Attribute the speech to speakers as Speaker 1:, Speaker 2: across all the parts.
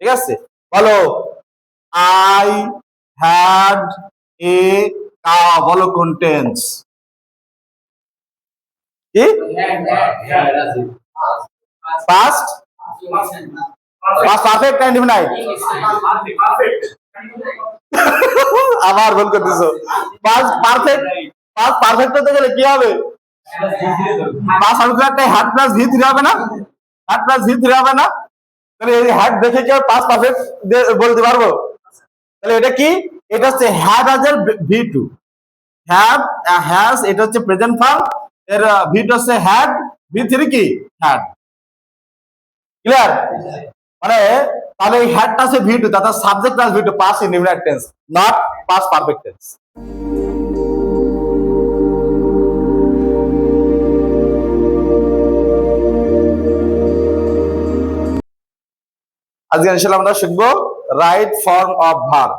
Speaker 1: ঠিক আছে, বলো আই হ্যাড এ কাউ, বলো কোন টেন্স? কি পাস্ট? পাস্ট পারফেক্ট না ইনডিফিনাইট? আবার ভুল করতেছো। পাস্ট পারফেক্ট, পাস্ট পারফেক্ট হতে গেলে কি হবে? পাস্ট পারফেক্টে হ্যাড প্লাস ভি থ্রি হবে না? হ্যাড প্লাস ভি থ্রি হবে না? তাহলে এই হ্যাড দেখে কি পাস্ট পারফেক্ট বলতে পারবো? তাহলে এটা কি? এটা হচ্ছে হ্যাড আজের ভি টু। হ্যাভ হ্যাজ এটা হচ্ছে প্রেজেন্ট ফর্ম, এর ভি টু হচ্ছে হ্যাড, ভি থ্রি কি হ্যাড। ক্লিয়ার? মানে তাহলে এই হ্যাডটা আছে ভি টু, তাতে subject plus V two, past indefinite tense, not past perfect tense. আজকে ইনশাআল্লাহ আমরা শিখবো right form of verb.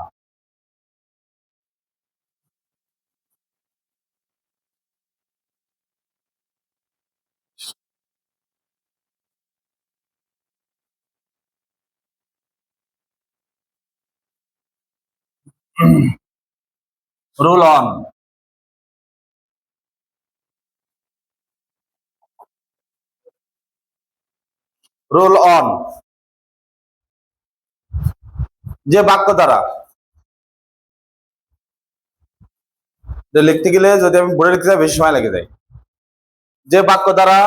Speaker 1: Rule one. Rule one, যে বাক্য দ্বারা, লিখতে গেলে যদি আমি বোর্ডে লিখতে যাই বেশি সময় লেগে যায়। যে বাক্য দ্বারা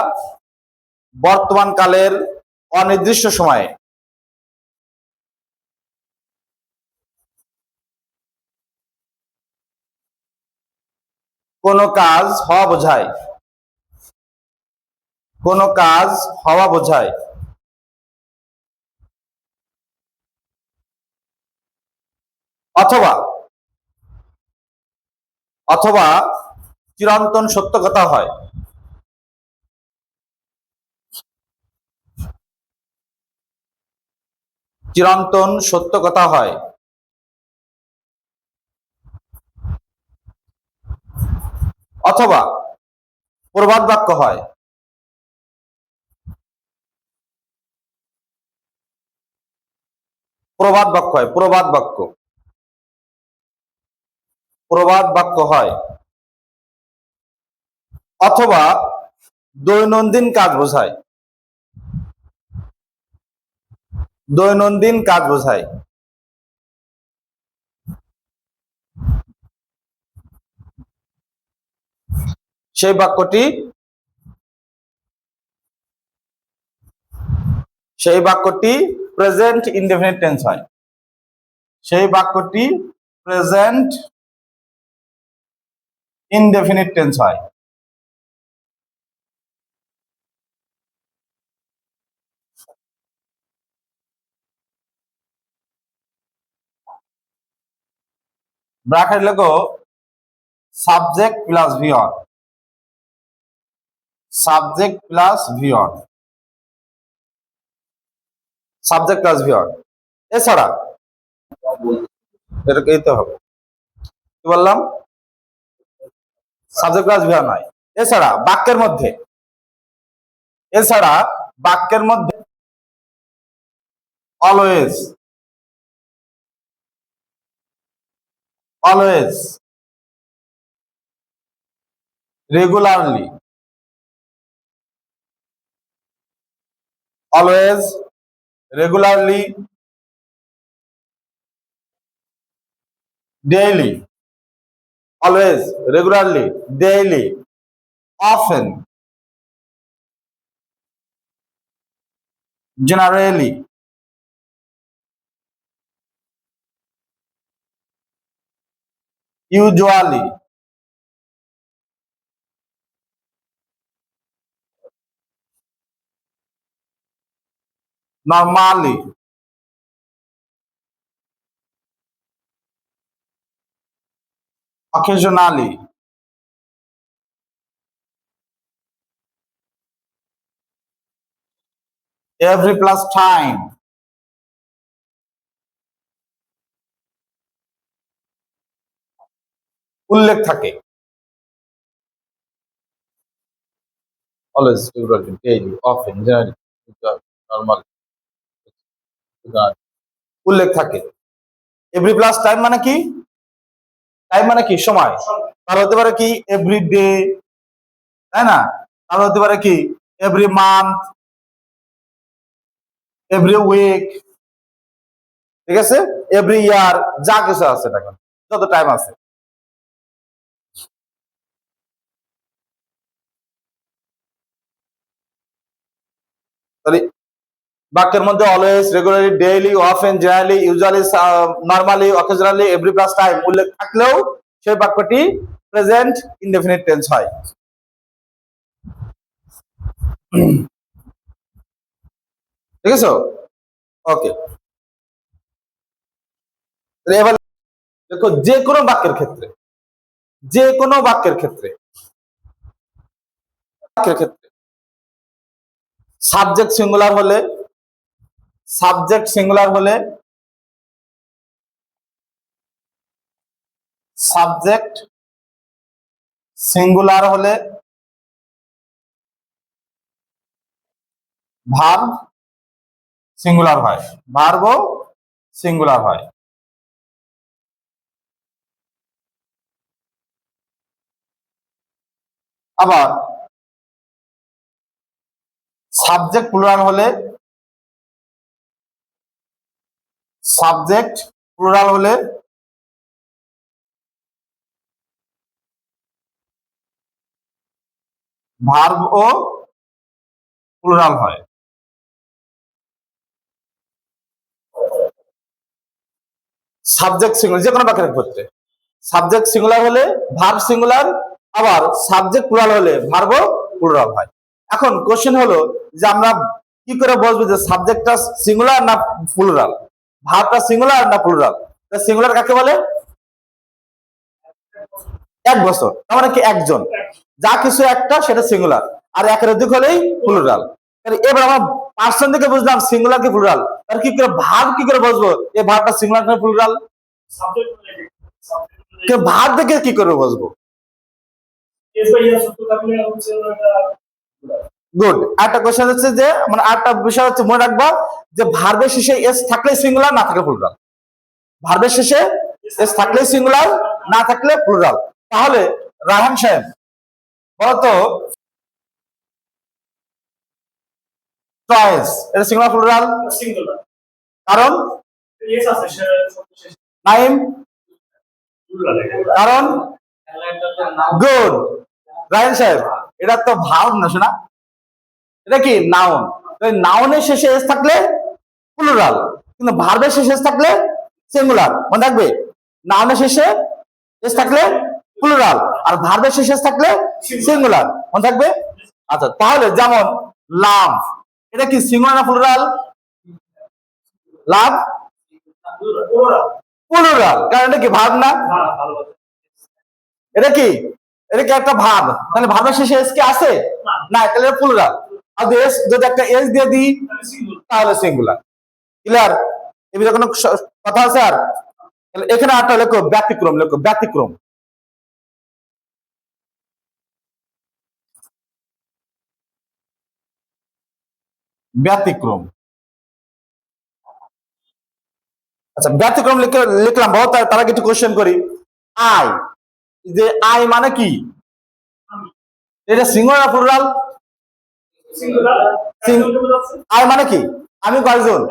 Speaker 1: বর্তমান কালের অনির্দিষ্ট সময়ে কোন কাজ হওয়া বোঝায়, কোন কাজ হওয়া বোঝায়, অথবা অথবা চিরন্তন সত্য কথা হয়, চিরন্তন সত্য কথা হয়, অথবা প্রবাদ বাক্য হয়, প্রবাদ বাক্য হয়, প্রবাদ বাক্য, প্রবাদ বাক্য হয়, অথবা দৈনন্দিন কাজ বোঝায়, দৈনন্দিন কাজ বোঝায়, সেই বাক্যটি, সেই বাক্যটি প্রেজেন্ট ইনডেফিনিট টেন্স হয়, সেই বাক্যটি প্রেজেন্ট ইনডেফিনিট টেন্স হয়। ব্র্যাকেট লেখো subject plus V on, subject plus V on, subject plus V on. এছাড়া এটাকেই তো হবে, কি বললাম? সাবজেক্ট প্লাস ভি অন নয়। এছাড়া বাক্যের মধ্যে, এছাড়া বাক্যের মধ্যে always, always, regularly, always, regularly, daily, always, regularly, daily, often, generally, usually, normally, occasionally, every plus time, উল্লেখ থাকে, always, regularly, daily, often, generally, normally, উল্লেখ থাকে। এভরি প্লাস টাইম মানে কি? টাইম মানে কি? সময়। তাহলে হতে পারে কি এভরি ডে, তাই না? তাহলে হতে পারে কি এভরি মান্থ, এভরি উইক, ঠিক আছে, এভরি ইয়ার, যা কিছু আছে না কেন, যত টাইম আছে। তাহলে বাক্যের মধ্যে always, regularly, daily, often, generally, usually, normally, occasionally, every plus time উল্লেখ থাকলেও সেই বাক্যটি প্রেজেন্ট ইনডেফিনিট টেন্স হয়। ঠিক আছে? ওকে, এবার দেখো যে কোনো বাক্যের ক্ষেত্রে, যে কোনো বাক্যের ক্ষেত্রে সাবজেক্ট সিঙ্গুলার হলে, সাবজেক্ট সিঙ্গুলার হলে, সাবজেক্ট সিঙ্গুলার হলে ভার্ব সিঙ্গুলার হয়, ভার্বও সিঙ্গুলার হয়। আবার সাবজেক্ট প্লুরাল হলে, সাবজেক্ট প্লুরাল হলে ভার্বও প্লুরাল হয়। সাবজেক্ট সিঙ্গুলার যে কোনো বাক্যের ক্ষেত্রে সাবজেক্ট সিঙ্গুলার হলে ভার্ব সিঙ্গুলার, আবার সাবজেক্ট প্লুরাল হলে ভার্বও প্লুরাল হয়। এখন কোশ্চেন হলো যে আমরা কি করে বলবো যে সাবজেক্টটা সিঙ্গুলার না প্লুরাল, ভার্বটা সিঙ্গুলার না প্লুরাল? সিঙ্গুলার কাকে বলে? এক বছর, তার মানে কি একজন, যা কিছু একটা সেটা সিঙ্গুলার, আর একের অধিক হলেই প্লুরাল। এবার আমরা পার্সন থেকে বুঝলাম সিঙ্গুলার কি প্লুরাল, তার কি করে ভার্ব কি করে বুঝবো এই ভার্বটা সিঙ্গুলার না প্লুরাল? ভার্ব দেখে কি করে বুঝবো? গুড। একটা কোশ্চেন হচ্ছে যে মানে একটা বিষয় হচ্ছে মনে রাখবা যে ভার্বের শেষে এস থাকলে সিঙ্গুলার, না থাকলে প্লুরাল। ভার্বের শেষে এস থাকলে সিঙ্গুলার, না থাকলে প্লুরাল। তাহলে রায়হান সাহেব বলতো চয়েস এটা সিঙ্গুলার প্লুরাল? সিঙ্গুলার। কারণ এস আছে নাইম, কারণ গুড। রায়হান সাহেব এটা তো ভার্ব না শোনা, এটা কি নাউন। নাউনের শেষে এস থাকলে প্লুরাল, কিন্তু ভার্বের শেষে এস থাকলে সিঙ্গুলার। মনে রাখবে নাউনের শেষে এস থাকলে প্লুরাল, আর ভার্বের শেষে এস থাকলে সিঙ্গুলার। মনে থাকবে? আচ্ছা, তাহলে যেমন লাভ, এটা কি সিঙ্গুলার না প্লুরাল? লাভ প্লুরাল, কারণ এটা কি ভার্ব না? এটা কি, এটা কি একটা ভার্ব, তাহলে ভার্বের শেষে এস কি আছে না, তাহলে প্লুরাল। আর এস যদি একটা এস দিয়ে দিই তাহলে সিঙ্গুলার। ক্লিয়ার? এবারে কোনো কথা আছে আর? এখানে একটা লেখো ব্যতিক্রম, লেখো ব্যতিক্রম। ব্যতিক্রম, আচ্ছা ব্যতিক্রম লিখলাম। বহুত তার আগে একটু কোশ্চেন করি। আই, যে আই মানে কি? এটা সিঙ্গুলার না প্লুরাল? আই মানে কি? আমি কয়জন?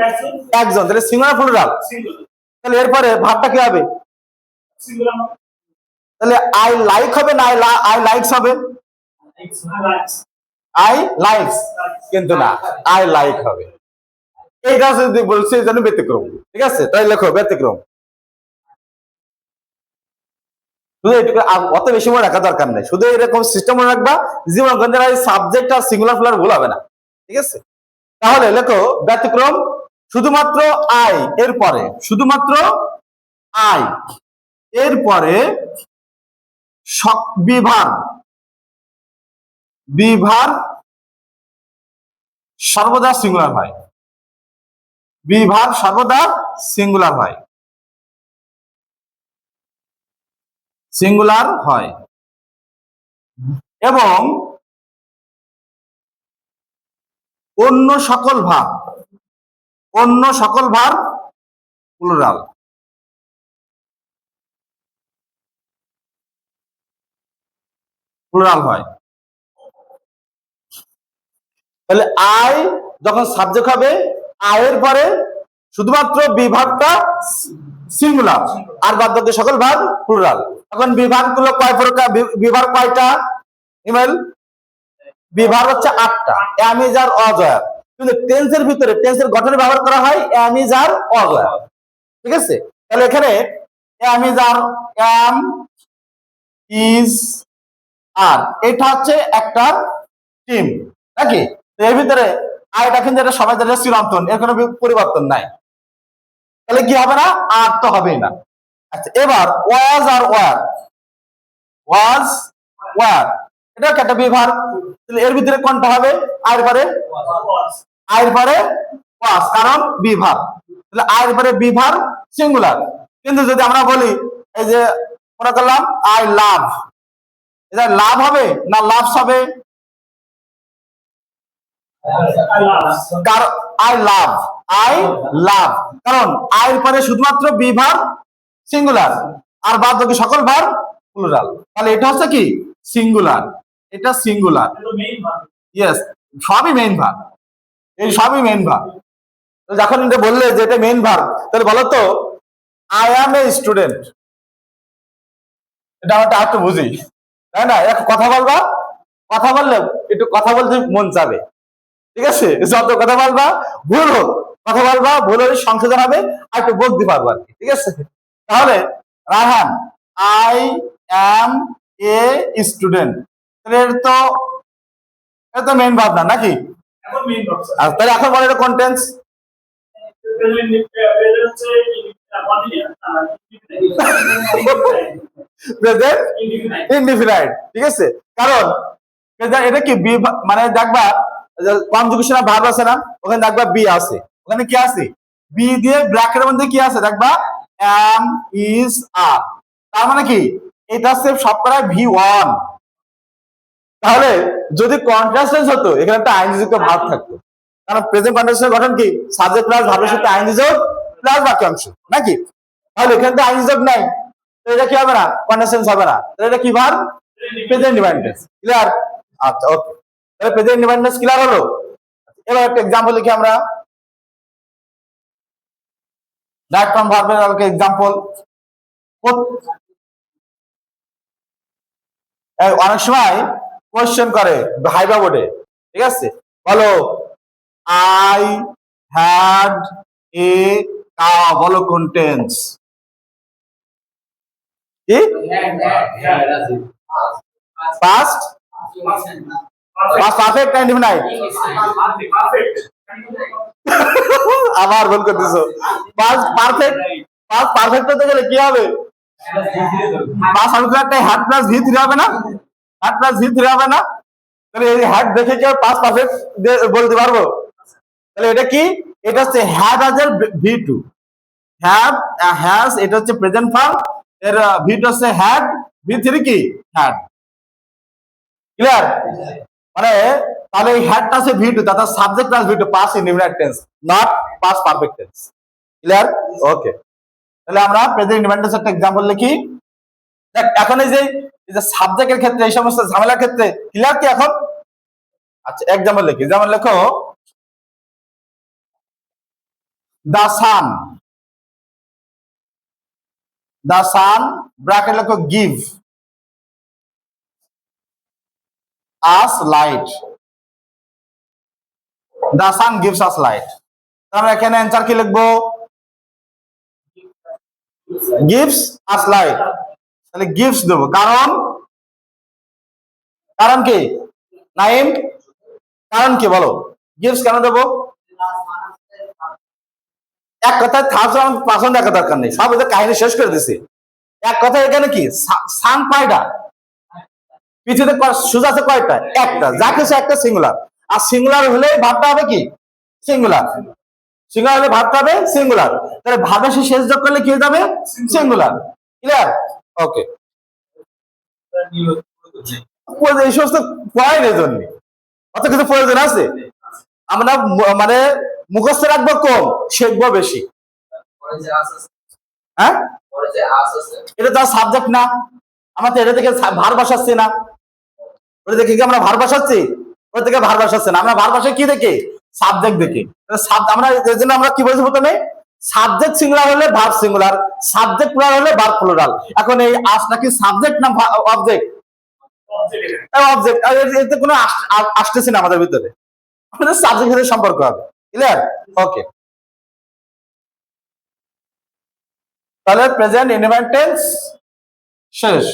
Speaker 1: একজন। তাহলে সিঙ্গুলার প্লুরাল? তাহলে এরপরে ভাবটা কি হবে? তাহলে আই লাইক হবে না আই লাইকস হবে? আই লাইকস, কিন্তু না আই লাইক হবে। এইটা যদি বলছে যেন ব্যতিক্রম। ঠিক আছে, তাই লেখো ব্যতিক্রম। শুধু এটুকু, অত বেশি মনে রাখা দরকার নেই, শুধু এরকম সিস্টেম মনে রাখবা জীবন সাবজেক্ট আর সিঙ্গুলার প্লুরাল ভুল হবে না। ঠিক আছে, তাহলে লেখো ব্যতিক্রম শুধুমাত্র আই এর পরে, শুধুমাত্র আই এর পরে বিভার, বিভার সর্বদা সিঙ্গুলার হয়, বিভার সর্বদা সিঙ্গুলার হয়, সিঙ্গুলার হয়। এবং অন্য সকল ভাব, অন্য সকল ভাব প্লুরাল। প্লুরাল হয়। তাহলে আই যখন সাবজেক্ট হবে, আয়ের পরে শুধুমাত্র বিভাগটা সিঙ্গুলার, আর বাদ বাকি সকল ভাগ প্লুরাল। এখন বিভাগগুলো কয় প্রকার, বিভাগ কয়টা ইমেল? বিভাগ হচ্ছে 8টা, অ্যামিজ আর অজয়ার। কিন্তু টেন্সের ভিতরে টেন্সের গঠনে ব্যবহার করা হয় অ্যামিজ আর অজয়ার। ঠিক আছে, তাহলে এখানে অ্যামিজ আর, অ্যাম, ইজ, আর, এটা হচ্ছে একটা টিম নাকি? এর ভিতরে আয়টা কিন্তু এটা সবাই জানে চিরন্তন, এর কোনো পরিবর্তন নাই। তাহলে কি হবে না? আর তো হবেই না। আচ্ছা, এবার ওয়াজ আর ওয়ার, ওয়াজ ওয়ার, এটা একটা বিভাগ। তাহলে এর ভিতরে কোনটা হবে? আয়ের পরে, আয়ের পরে ওয়াজ, কারণ বিভাগ। তাহলে আয়ের পরে বিভাগ সিঙ্গুলার। কিন্তু যদি আমরা বলি এই যে মনে করলাম আই লাভ, এটা লাভ হবে না লাভস হবে? আই লাভ, আই লাভ, কারণ আয়ের পরে শুধুমাত্র বিভাগ সিঙ্গুলার, আর বাদ বাকি সকল ভাগ প্লুরাল। তাহলে এটা হচ্ছে কি সিঙ্গুলার, এটা সিঙ্গুলার। ইয়েস, সবই মেইন ভাগ, এই সবই মেইন ভাগ। যখন এটা বললে যে এটা মেইন ভাগ, তাহলে বলো তো আই অ্যাম এ স্টুডেন্ট, এটা আমরা একটু বুঝি, তাই না? এক কথা বলবা, কথা বললে একটু কথা বলতে মন চাবে। ঠিক আছে, যত কথা বলবা, ভুল হোক কথা বলবা, ভুল হলে সংশোধন হবে, আর একটু বলতে পারবো আর কি। ঠিক আছে, তাহলে Raihan I am a student, এটা তো মেইন ভাব না নাকি? তাহলে এখন বলে এটা কোন টেন্স? Present indefinite. ঠিক আছে, কারণ এটা কি মানে দেখবা কনজুগেশন ভার্ব আছে না, ওখানে দেখবা বি আছে, ওখানে কি আছে? বি দিয়ে ব্র্যাকেটের মধ্যে কি আছে দেখবা? এম, ইজ, আর। তার মানে কি এটা সেফ সবকটাই V1। তাহলে যদি কন্ট্রাস্টেন্স হতো, এখানে একটা আইনযুক্ত ভাব থাকতো, কারণ প্রেজেন্ট কন্ট্রাস্টেন্সের গঠন কি? সাবজেক্ট প্লাস ভার্বের সাথে আইনযোগ প্লাস বাক্যাংশ নাকি? তাহলে এখানে তো আইনযোগ নাই, তো এটা কি হবে না? কন্ট্রাস্টেন্স হবে না। তাহলে এটা কি verb? Present indefinite tense. Clear? আচ্ছা, ওকে, তাহলে প্রেজেন্ট ইনডিফিনাইট টেন্স ক্লিয়ার হলো। এবার একটা एग्जांपल লিখি আমরা। ডাইরেক্ট ফ্রম ভার্বের একটা एग्जांपल। অনেক সময় কোশ্চেন করে ভাইবা বোর্ডে, ঠিক আছে? বলো আই হ্যাড এ কাউ, বলো কোন টেন্স? কি? পাস্ট, পাস্ট পারফেক্ট না ইনডিফিনাইট? আবার ভুল করতেছো। পাস্ট পারফেক্ট, পাস্ট পারফেক্ট হতে গেলে কি হবে? পাস্ট সাবজেক্টে হ্যাড প্লাস ভি থ্রি হবে না? হ্যাড প্লাস ভি থ্রি হবে না? তাহলে এই হ্যাড দেখে কি পাস্ট পারফেক্ট বলতে পারবো? তাহলে এটা কি? এটা হচ্ছে হ্যাড হাজার V2, হ্যাভ হ্যাজ, এটা হচ্ছে প্রেজেন্ট ফর্ম, এর V2 হচ্ছে হ্যাড, V3 কি? হ্যাড। ক্লিয়ার? মানে তাহলে এই হ্যাডটা আছে V2, তাতে subject plus V2, past indefinite tense, not past perfect tense. Clear? Okay, তাহলে আমরা প্রেজেন্ট ইনডিফিনাইট টেন্সের একটা एग्जांपल লিখি। দেখ এখন এই যে সাবজেক্টের ক্ষেত্রে এই সমস্ত ঝামেলার ক্ষেত্রে ক্লিয়ার কি এখন? আচ্ছা, एग्जांपल লিখি। যেমন লেখো the sun, the sun bracket লেখো give us light, the sun gives us light। তাহলে এখানে অ্যানসার কি লিখবো? gives us light, তাহলে gives দেবো, কারণ, কারণ কি নাইম? কারণ কি বলো? gives কেন দেবো? এক কথায় থার্ড পার্সন দেখা দরকার নেই, সব এটা কাহিনী শেষ করে দিছি। এক কথা এখানে কি সান কয়টা? পৃথিবীতে সূর্য আছে কয়টা? একটা, যা কিছু একটা সিঙ্গুলার, আর সিঙ্গুলার হলে ভাবটা হবে কি? সিঙ্গুলার। সিঙ্গুলার হলে ভাবটা হবে সিঙ্গুলার, তাহলে ভাবে শেষ যোগ করলে কি হয়ে যাবে? সিঙ্গুলার। ক্লিয়ার? ওকে, এই সমস্ত পয়েন্টের জন্য অত কিছু প্রয়োজন আছে? আমরা মানে মুখস্থ রাখবো কম, শিখবো বেশি। হ্যাঁ, এটা তো সাবজেক্ট না, আমরা তো এটা থেকে ভার বসাচ্ছি না। ওটা দেখে কি আমরা ভার বসাচ্ছি? ওটা থেকে ভার বসাচ্ছি না, আমরা ভার বসাই কি দেখে? সাবজেক্ট দেখে। আমরা এর জন্য আমরা কি বলছি প্রথমে? সাবজেক্ট সিঙ্গুলার হলে ভার্ব সিঙ্গুলার, সাবজেক্ট প্লুরাল হলে ভার্ব প্লুরাল। এখন এই আসটা কি সাবজেক্ট না অবজেক্ট? অবজেক্ট। এতে কোনো আসতেছে না আমাদের ভিতরে, আমাদের সাবজেক্টের সাথে সম্পর্ক হবে। ক্লিয়ার? ওকে, তাহলে প্রেজেন্ট ইনডিফারেন্ট টেন্স শেষ।